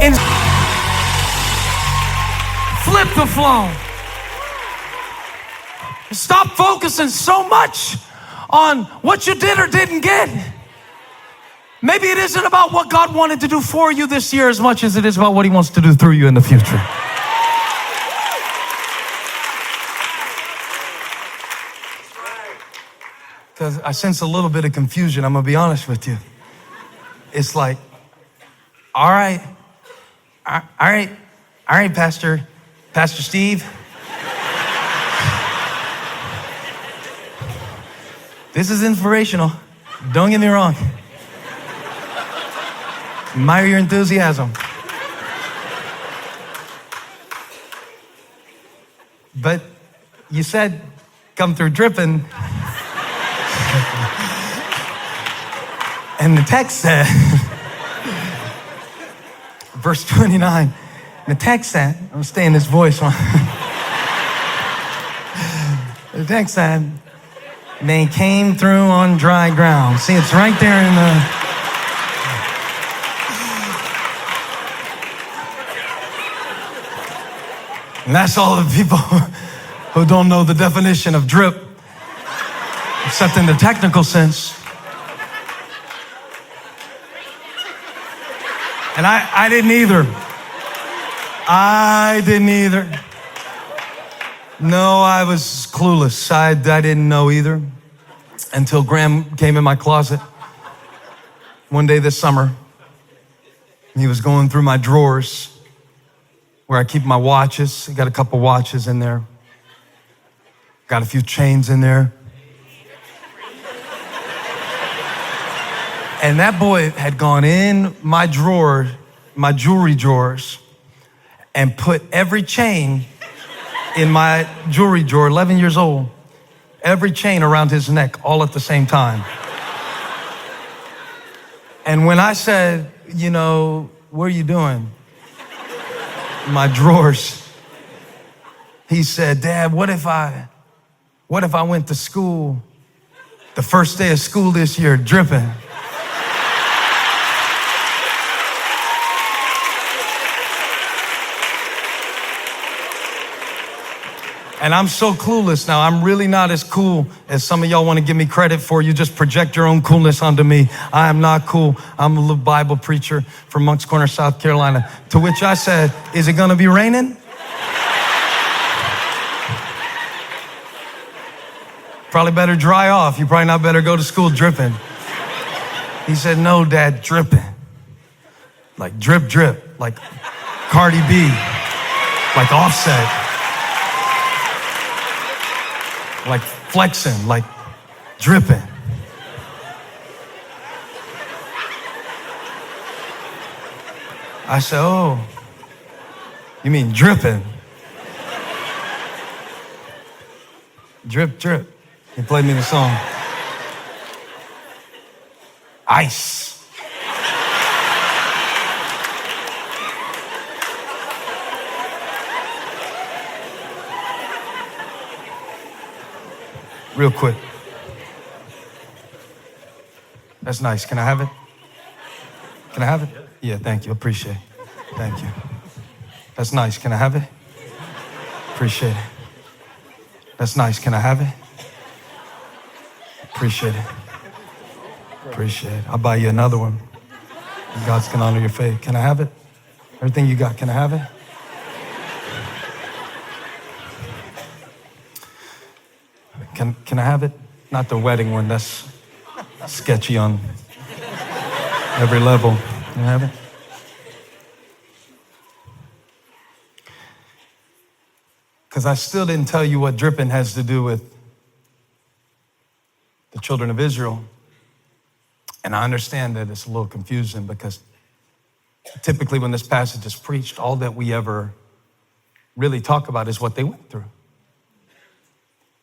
and flip the flow. Stop focusing so much on what you did or didn't get. Maybe it isn't about what God wanted to do for you this year as much as it is about what he wants to do through you in the future. Because I sense a little bit of confusion, I'm gonna be honest with you. It's like, all right, Pastor Steve. This is inspirational. Don't get me wrong. Admire your enthusiasm. But you said, come through dripping. And the text said, verse 29, the text said, I'm staying in this voice. The text said, they came through on dry ground. See, it's right there in the... And that's all the people who don't know the definition of drip, except in the technical sense. And I didn't either. No, I was clueless. I didn't know either until Graham came in my closet one day this summer. He was going through my drawers where I keep my watches. I got a couple watches in there. Got a few chains in there. And that boy had gone in my drawer, my jewelry drawers, and put every chain in my jewelry drawer, 11 years old, every chain around his neck, all at the same time. And when I said, what are you doing? My drawers. He said, Dad, what if I went to school, the first day of school this year, dripping? And I'm so clueless now. I'm really not as cool as some of y'all want to give me credit for. You just project your own coolness onto me. I am not cool. I'm a little Bible preacher from Moncks Corner, South Carolina. To which I said, is it going to be raining? Probably better dry off. You probably not better go to school dripping. He said, no, Dad, dripping. Like drip, drip. Like Cardi B. Like Offset. Like flexing, like dripping. I said, oh, you mean dripping? Drip, drip. He played me the song. Ice. Real quick. That's nice. Can I have it? Can I have it? Yeah, thank you. Appreciate it. Thank you. That's nice. Can I have it? Appreciate it. That's nice. Can I have it? Appreciate it. Appreciate it. I'll buy you another one. God's gonna honor your faith. Can I have it? Everything you got, can I have it? Can I have it? Not the wedding one. That's sketchy on every level. Can I have it? Because I still didn't tell you what dripping has to do with the children of Israel. And I understand that it's a little confusing because typically when this passage is preached, all that we ever really talk about is what they went through.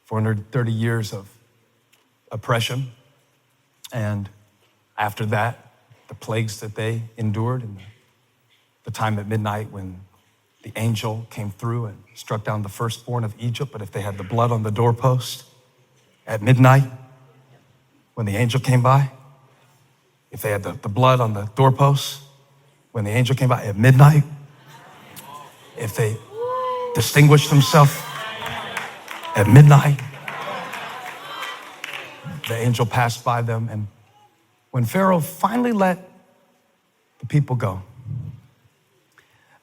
430 years of oppression. And after that, the plagues that they endured, and the time at midnight when the angel came through and struck down the firstborn of Egypt. But if they had the blood on the doorpost at midnight, when the angel came by, if they had the blood on the doorpost, when the angel came by at midnight, if they distinguished themselves at midnight, the angel passed by them. And when Pharaoh finally let the people go,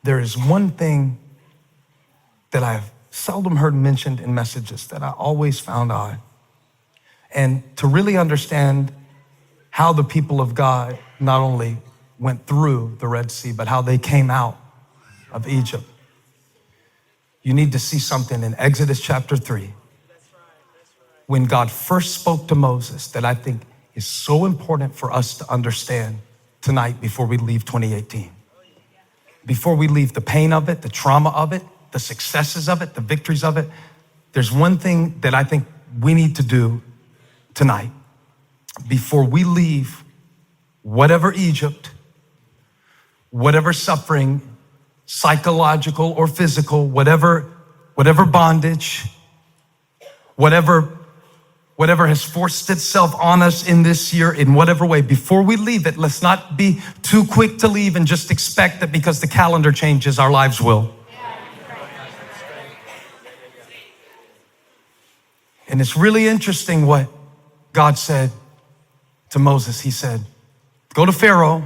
there is one thing that I've seldom heard mentioned in messages that I always found odd. And to really understand how the people of God not only went through the Red Sea, but how they came out of Egypt, you need to see something in Exodus chapter 3. When God first spoke to Moses that I think is so important for us to understand tonight before we leave 2018. Before we leave the pain of it, the trauma of it, the successes of it, the victories of it, there's one thing that I think we need to do tonight before we leave whatever Egypt, whatever suffering, psychological or physical, whatever bondage, whatever has forced itself on us in this year in whatever way, before we leave it, let's not be too quick to leave and just expect that because the calendar changes, our lives will. And it's really interesting what God said to Moses. He said, go to Pharaoh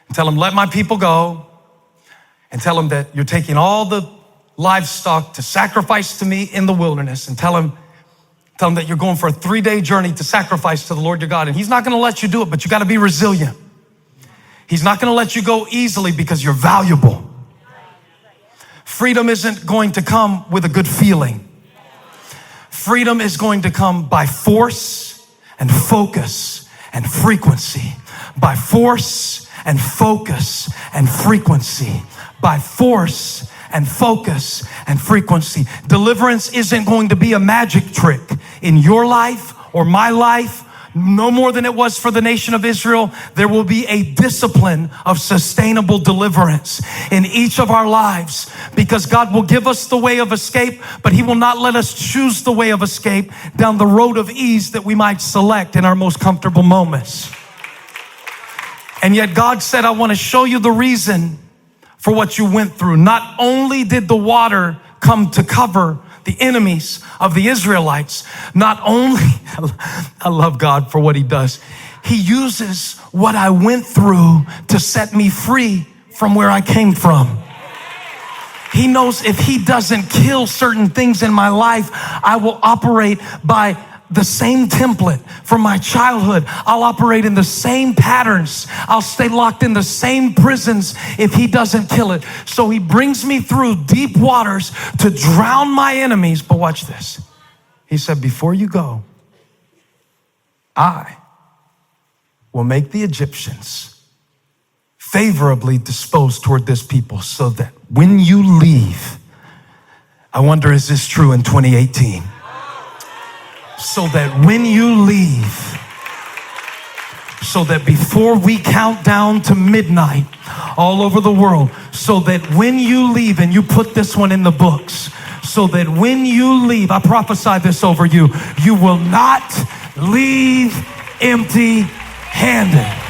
and tell him, let my people go, and tell him that you're taking all the livestock to sacrifice to me in the wilderness, and tell him that you're going for a 3-day journey to sacrifice to the Lord your God. And he's not going to let you do it, but you got to be resilient. He's not going to let you go easily because you're valuable. Freedom isn't going to come with a good feeling. Freedom is going to come by force and focus and frequency. By force and focus and frequency. By force and focus and frequency. Deliverance isn't going to be a magic trick in your life or my life, no more than it was for the nation of Israel. There will be a discipline of sustainable deliverance in each of our lives, because God will give us the way of escape, but he will not let us choose the way of escape down the road of ease that we might select in our most comfortable moments. And yet God said, I want to show you the reason for what you went through. Not only did the water come to cover the enemies of the Israelites, not only, I love God for what he does. He uses what I went through to set me free from where I came from. He knows if he doesn't kill certain things in my life, I will operate by the same template from my childhood. I'll operate in the same patterns. I'll stay locked in the same prisons if he doesn't kill it. So he brings me through deep waters to drown my enemies. But watch this. He said, before you go, I will make the Egyptians favorably disposed toward this people, so that when you leave, I wonder, is this true in 2018? So that when you leave, so that before we count down to midnight all over the world, so that when you leave, and you put this one in the books, so that when you leave, I prophesy this over you, you will not leave empty-handed.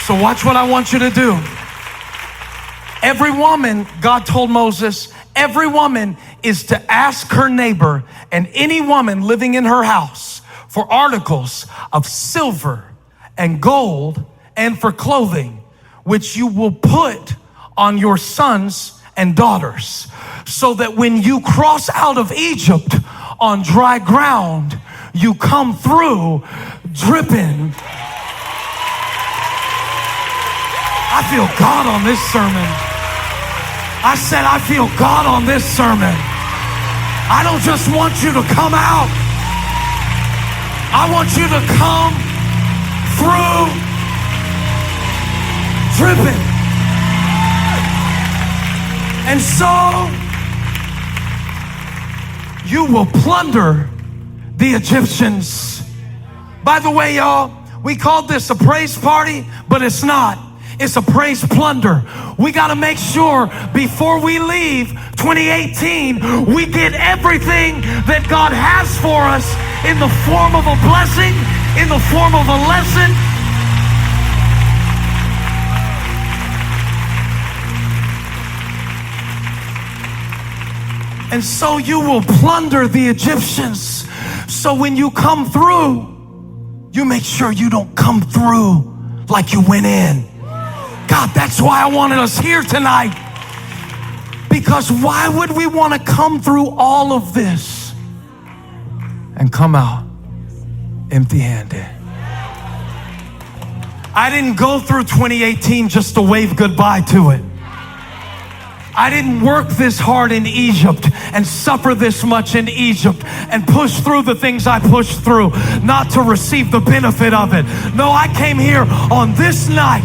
So watch what I want you to do. Every woman, God told Moses, every woman is to ask her neighbor and any woman living in her house for articles of silver and gold and for clothing, which you will put on your sons and daughters, so that when you cross out of Egypt on dry ground, you come through dripping. I feel God on this sermon. I said, I feel God on this sermon. I don't just want you to come out. I want you to come through dripping. And so you will plunder the Egyptians. By the way, y'all, we called this a praise party, but it's not. It's a praise plunder. We got to make sure before we leave 2018, we get everything that God has for us in the form of a blessing, in the form of a lesson. And so you will plunder the Egyptians. So when you come through, you make sure you don't come through like you went in. God, that's why I wanted us here tonight. Because why would we want to come through all of this and come out empty-handed? I didn't go through 2018 just to wave goodbye to it. I didn't work this hard in Egypt and suffer this much in Egypt and push through the things I pushed through, not to receive the benefit of it. No, I came here on this night,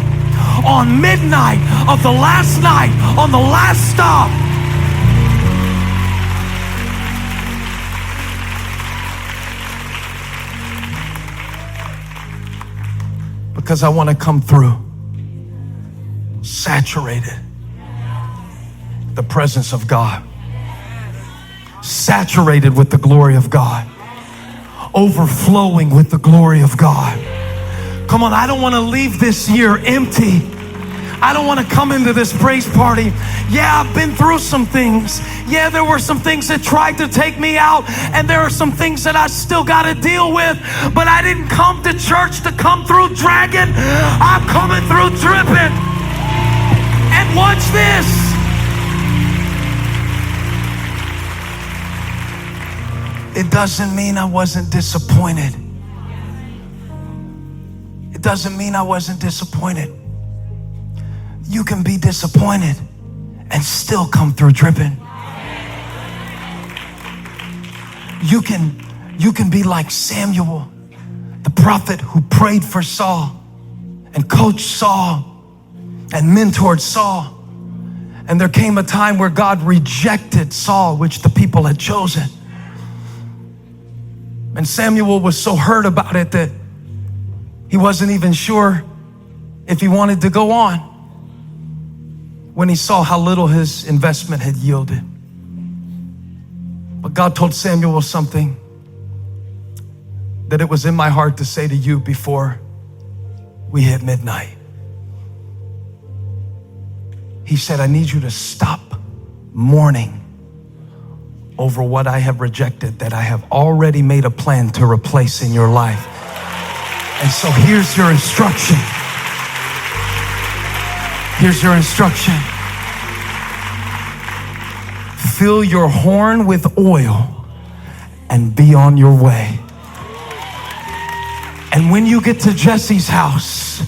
on midnight of the last night, on the last stop. Because I want to come through saturated. The presence of God, saturated with the glory of God, overflowing with the glory of God. Come on, I don't want to leave this year empty. I don't want to come into this praise party. Yeah, I've been through some things. Yeah, there were some things that tried to take me out, and there are some things that I still got to deal with. But I didn't come to church to come through dragging. I'm coming through dripping. And watch this. It doesn't mean I wasn't disappointed. It doesn't mean I wasn't disappointed. You can be disappointed and still come through dripping. You can be like Samuel, the prophet who prayed for Saul and coached Saul and mentored Saul. And there came a time where God rejected Saul, which the people had chosen. And Samuel was so hurt about it that he wasn't even sure if he wanted to go on when he saw how little his investment had yielded. But God told Samuel something that it was in my heart to say to you before we hit midnight. He said, I need you to stop mourning over what I have rejected, that I have already made a plan to replace in your life. And so here's your instruction. Here's your instruction. Fill your horn with oil and be on your way. And when you get to Jesse's house,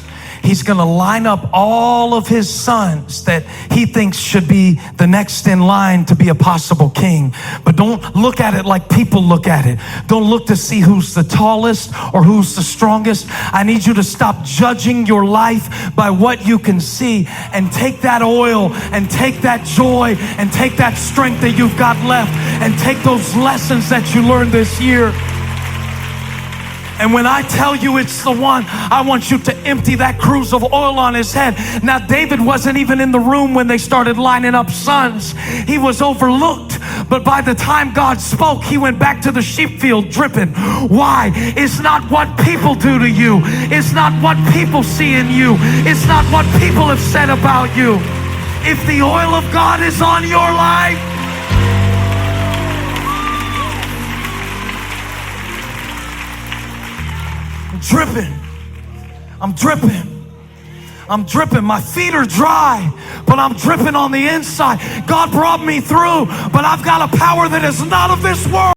he's going to line up all of his sons that he thinks should be the next in line to be a possible king. But don't look at it like people look at it. Don't look to see who's the tallest or who's the strongest. I need you to stop judging your life by what you can see and take that oil and take that joy and take that strength that you've got left and take those lessons that you learned this year. And when I tell you it's the one, I want you to empty that cruse of oil on his head. Now, David wasn't even in the room when they started lining up sons. He was overlooked. But by the time God spoke, he went back to the sheep field dripping. Why? It's not what people do to you. It's not what people see in you. It's not what people have said about you. If the oil of God is on your life, dripping. I'm dripping. I'm dripping. My feet are dry, but I'm dripping on the inside. God brought me through, but I've got a power that is not of this world.